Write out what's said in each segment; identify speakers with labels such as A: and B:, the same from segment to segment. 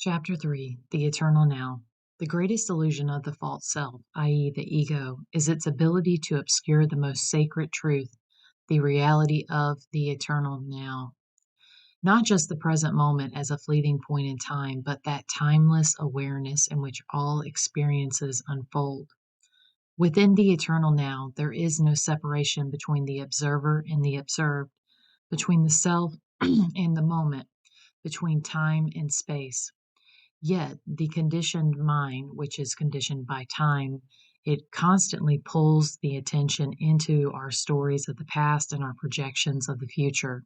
A: Chapter 3 The Eternal Now. The greatest illusion of the false self, i.e., the ego, is its ability to obscure the most sacred truth, the reality of the eternal now. Not just the present moment as a fleeting point in time, but that timeless awareness in which all experiences unfold. Within the eternal now, there is no separation between the observer and the observed, between the self and the moment, between time and space. Yet, the conditioned mind, which is conditioned by time, it constantly pulls the attention into our stories of the past and our projections of the future.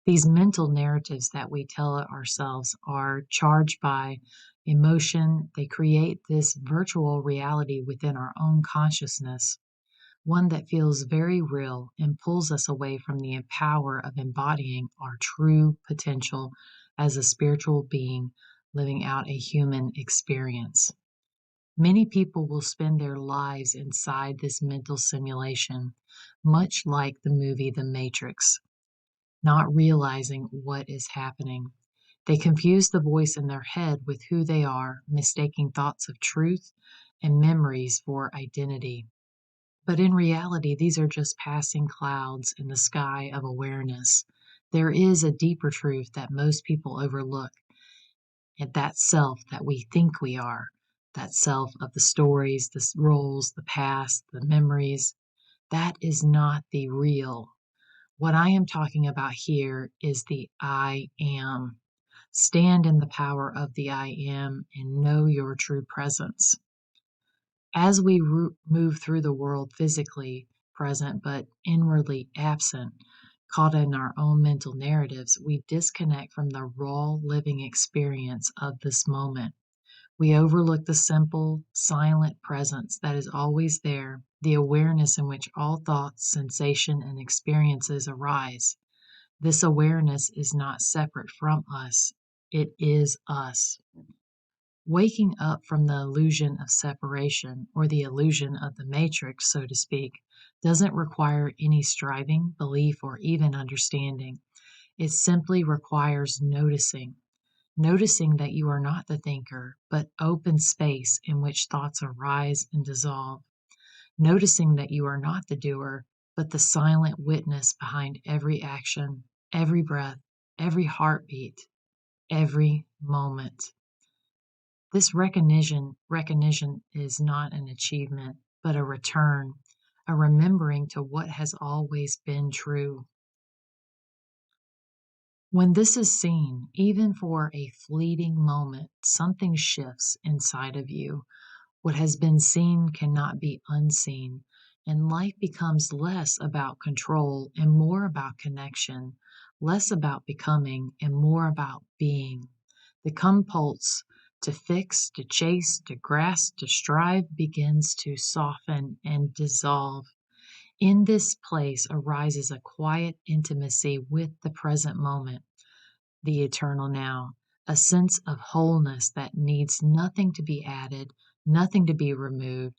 A: These mental narratives that we tell ourselves are charged by emotion. They create this virtual reality within our own consciousness, one that feels very real and pulls us away from the power of embodying our true potential as a spiritual being living out a human experience. Many people will spend their lives inside this mental simulation, much like the movie The Matrix, not realizing what is happening. They confuse the voice in their head with who they are, mistaking thoughts of truth and memories for identity. But in reality, these are just passing clouds in the sky of awareness. There is a deeper truth that most people overlook, and that self that we think we are, that self of the stories, the roles, the past, the memories, that is not the real. What I am talking about here is the I am. Stand in the power of the I am and know your true presence. As we move through the world physically present but inwardly absent, caught in our own mental narratives, we disconnect from the raw living experience of this moment. We overlook the simple, silent presence that is always there, the awareness in which all thoughts, sensation, and experiences arise. This awareness is not separate from us, it is us. Waking up from the illusion of separation, or the illusion of the matrix, so to speak, doesn't require any striving, belief, or even understanding. It simply requires noticing. Noticing that you are not the thinker, but open space in which thoughts arise and dissolve. Noticing that you are not the doer, but the silent witness behind every action, every breath, every heartbeat, every moment. This recognition is not an achievement, but a return, a remembering to what has always been true. When this is seen, even for a fleeting moment, something shifts inside of you. What has been seen cannot be unseen, and life becomes less about control and more about connection, less about becoming and more about being. The compulse to fix, to chase, to grasp, to strive begins to soften and dissolve. In this place arises a quiet intimacy with the present moment, the eternal now, a sense of wholeness that needs nothing to be added, nothing to be removed,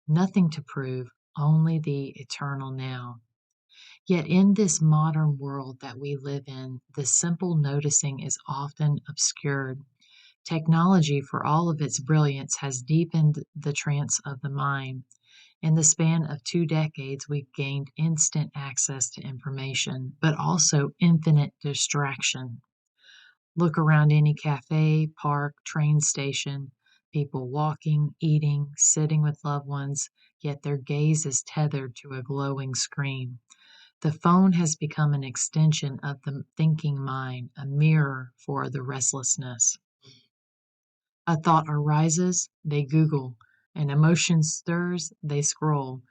A: nothing to prove, only the eternal now. Yet in this modern world that we live in, the simple noticing is often obscured. Technology, for all of its brilliance, has deepened the trance of the mind. In the span of 2 decades, we've gained instant access to information, but also infinite distraction. Look around any cafe, park, train station, people walking, eating, sitting with loved ones, yet their gaze is tethered to a glowing screen. The phone has become an extension of the thinking mind, a mirror for the restlessness. A thought arises, they Google. An emotion stirs, they scroll.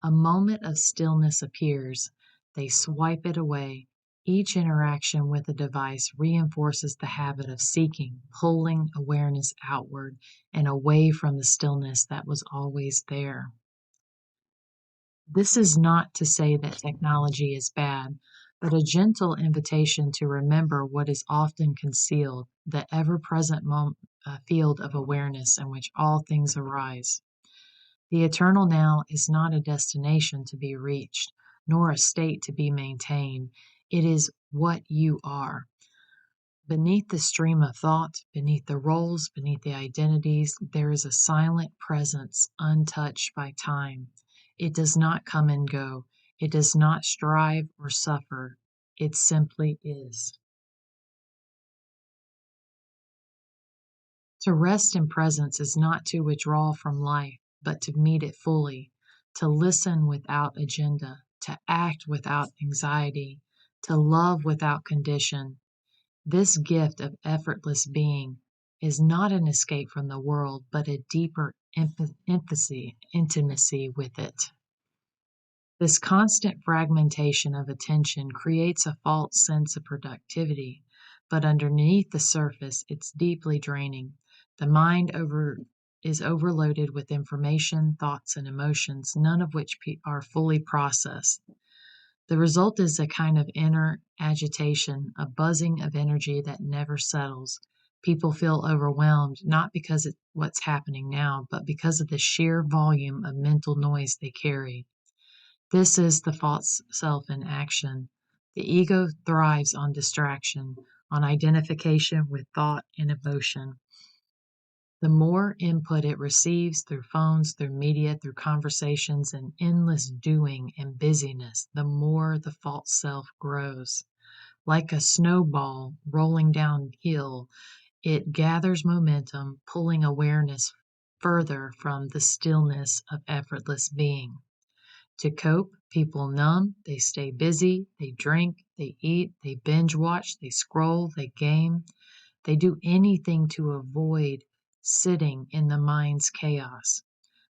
A: A moment of stillness appears, they swipe it away. Each interaction with a device reinforces the habit of seeking, pulling awareness outward and away from the stillness that was always there. This is not to say that technology is bad, but a gentle invitation to remember what is often concealed, the ever-present field of awareness in which all things arise. The eternal now is not a destination to be reached, nor a state to be maintained. It is what you are. Beneath the stream of thought, beneath the roles, beneath the identities, there is a silent presence untouched by time. It does not come and go. It does not strive or suffer. It simply is. To rest in presence is not to withdraw from life, but to meet it fully, to listen without agenda, to act without anxiety, to love without condition. This gift of effortless being is not an escape from the world, but a deeper intimacy with it. This constant fragmentation of attention creates a false sense of productivity, but underneath the surface, it's deeply draining. The mind is overloaded with information, thoughts, and emotions, none of which are fully processed. The result is a kind of inner agitation, a buzzing of energy that never settles. People feel overwhelmed, not because of what's happening now, but because of the sheer volume of mental noise they carry. This is the false self in action. The ego thrives on distraction, on identification with thought and emotion. The more input it receives through phones, through media, through conversations, and endless doing and busyness, the more the false self grows. Like a snowball rolling downhill, it gathers momentum, pulling awareness further from the stillness of effortless being. To cope, people numb, they stay busy, they drink, they eat, they binge watch, they scroll, they game. They do anything to avoid sitting in the mind's chaos.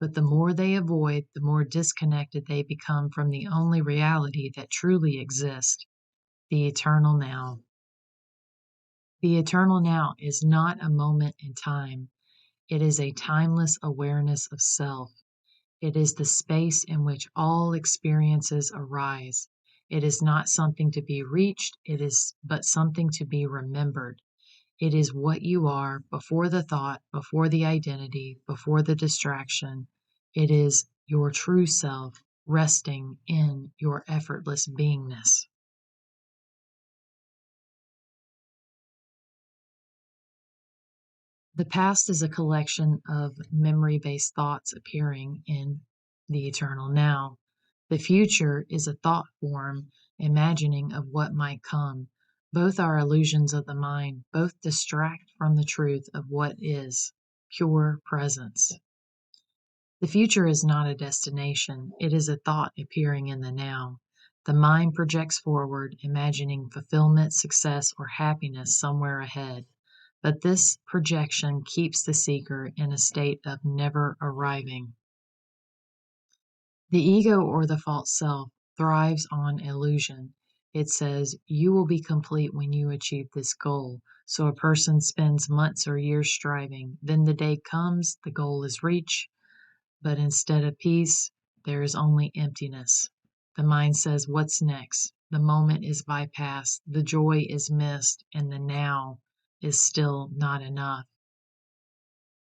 A: But the more they avoid, the more disconnected they become from the only reality that truly exists, the eternal now. The eternal now is not a moment in time. It is a timeless awareness of self. It is the space in which all experiences arise. It is not something to be reached, it is but something to be remembered. It is what you are before the thought, before the identity, before the distraction. It is your true self resting in your effortless beingness. The past is a collection of memory based thoughts appearing in the eternal now. The future is a thought form, imagining of what might come. Both are illusions of the mind, both distract from the truth of what is pure presence. The future is not a destination, it is a thought appearing in the now. The mind projects forward, imagining fulfillment, success, or happiness somewhere ahead. But this projection keeps the seeker in a state of never arriving. The ego or the false self thrives on illusion. It says, you will be complete when you achieve this goal. So a person spends months or years striving. Then the day comes, the goal is reached, but instead of peace, there is only emptiness. The mind says, what's next? The moment is bypassed, the joy is missed, and the now is still not enough.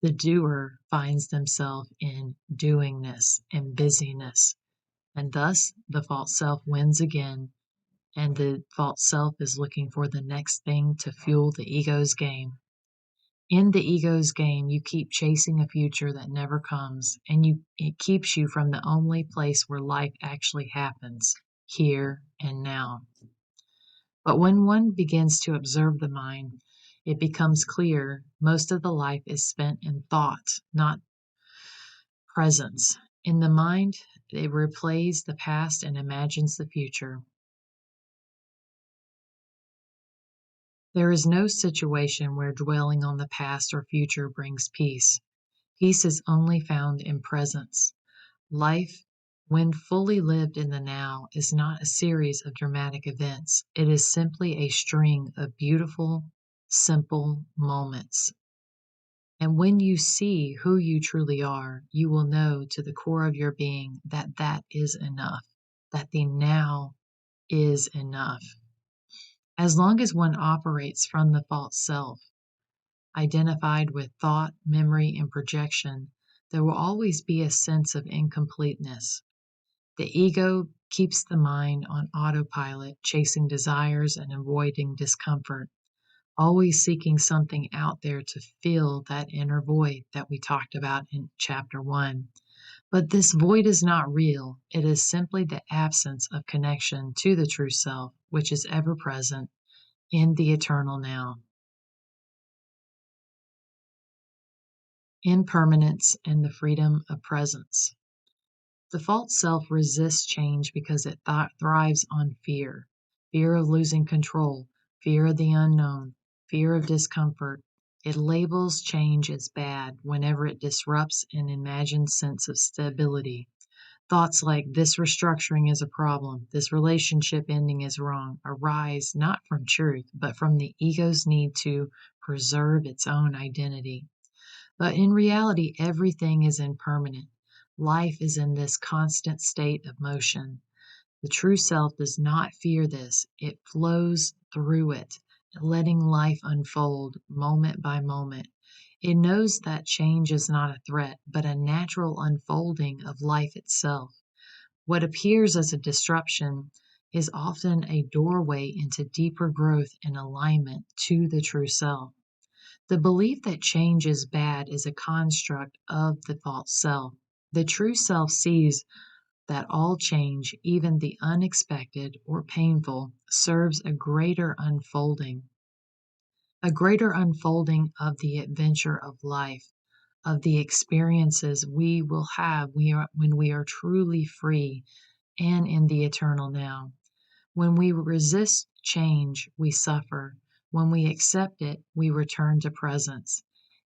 A: The doer finds themselves in doingness and busyness, and thus the false self wins again, and the false self is looking for the next thing to fuel the ego's game. In the ego's game, you keep chasing a future that never comes, and it keeps you from the only place where life actually happens, here and now. But when one begins to observe the mind, it becomes clear most of the life is spent in thought, not presence. In the mind, it replays the past and imagines the future. There is no situation where dwelling on the past or future brings peace. Peace is only found in presence. Life, when fully lived in the now, is not a series of dramatic events. It is simply a string of beautiful, simple moments. And when you see who you truly are, you will know to the core of your being that that is enough, that the now is enough. As long as one operates from the false self, identified with thought, memory, and projection, there will always be a sense of incompleteness. The ego keeps the mind on autopilot, chasing desires and avoiding discomfort. always seeking something out there to fill that inner void that we talked about in chapter 1. But this void is not real. It is simply the absence of connection to the true self, which is ever present in the eternal now. Impermanence and the freedom of presence. The false self resists change because it thrives on fear: fear of losing control, fear of the unknown, fear of discomfort. It labels change as bad whenever it disrupts an imagined sense of stability. Thoughts like this restructuring is a problem, this relationship ending is wrong, arise not from truth, but from the ego's need to preserve its own identity. But in reality, everything is impermanent. Life is in this constant state of motion. The true self does not fear this. It flows through it, letting life unfold moment by moment. It knows that change is not a threat, but a natural unfolding of life itself. What appears as a disruption is often a doorway into deeper growth and alignment to the true self. The belief that change is bad is a construct of the false self. The true self sees that all change, even the unexpected or painful, serves a greater unfolding of the adventure of life, of the experiences we will have when we are truly free and in the eternal now. When we resist change, we suffer. When we accept it, we return to presence.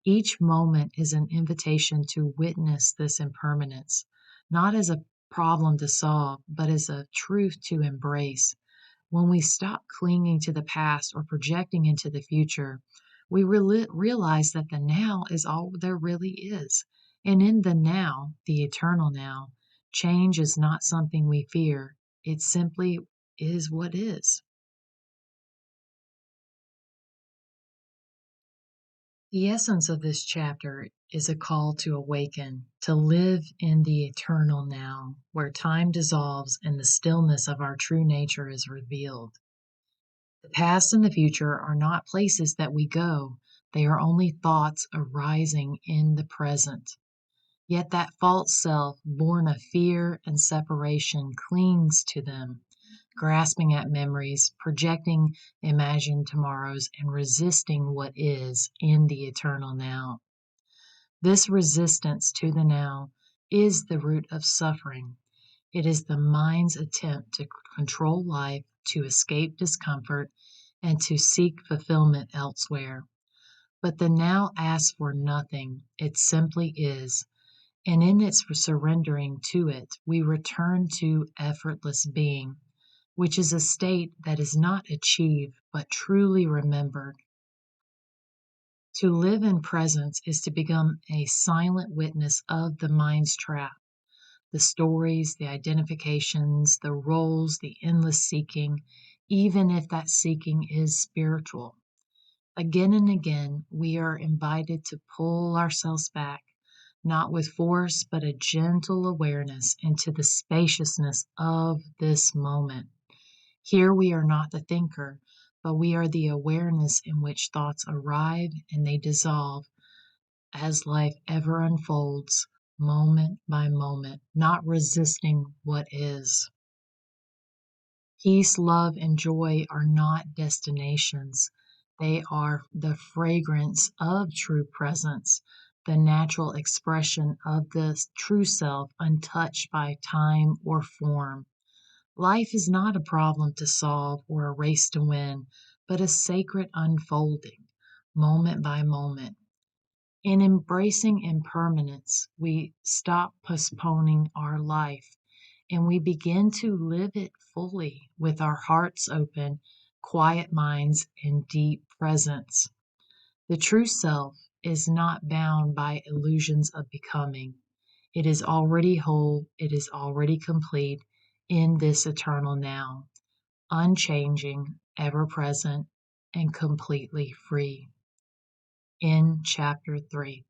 A: Each moment is an invitation to witness this impermanence, not as a problem to solve, but as a truth to embrace. When we stop clinging to the past or projecting into the future, we realize that the now is all there really is. And in the now, the eternal now, change is not something we fear. It simply is what is. The essence of this chapter is a call to awaken, to live in the eternal now, where time dissolves and the stillness of our true nature is revealed. The past and the future are not places that we go, they are only thoughts arising in the present. Yet that false self, born of fear and separation, clings to them, grasping at memories, projecting imagined tomorrows, and resisting what is in the eternal now. This resistance to the now is the root of suffering. It is the mind's attempt to control life, to escape discomfort, and to seek fulfillment elsewhere. But the now asks for nothing, it simply is. And in its surrendering to it, we return to effortless being, which is a state that is not achieved but truly remembered. To live in presence is to become a silent witness of the mind's trap, the stories, the identifications, the roles, the endless seeking, even if that seeking is spiritual. Again and again, we are invited to pull ourselves back, not with force, but a gentle awareness into the spaciousness of this moment. Here we are not the thinker, but we are the awareness in which thoughts arrive and they dissolve as life ever unfolds, moment by moment, not resisting what is. Peace, love, and joy are not destinations. They are the fragrance of true presence, the natural expression of the true self, untouched by time or form. Life is not a problem to solve or a race to win, but a sacred unfolding, moment by moment. In embracing impermanence, we stop postponing our life and we begin to live it fully with our hearts open, quiet minds, and deep presence. The true self is not bound by illusions of becoming. It is already whole, it is already complete in this eternal now, unchanging, ever present, and completely free. In chapter 3.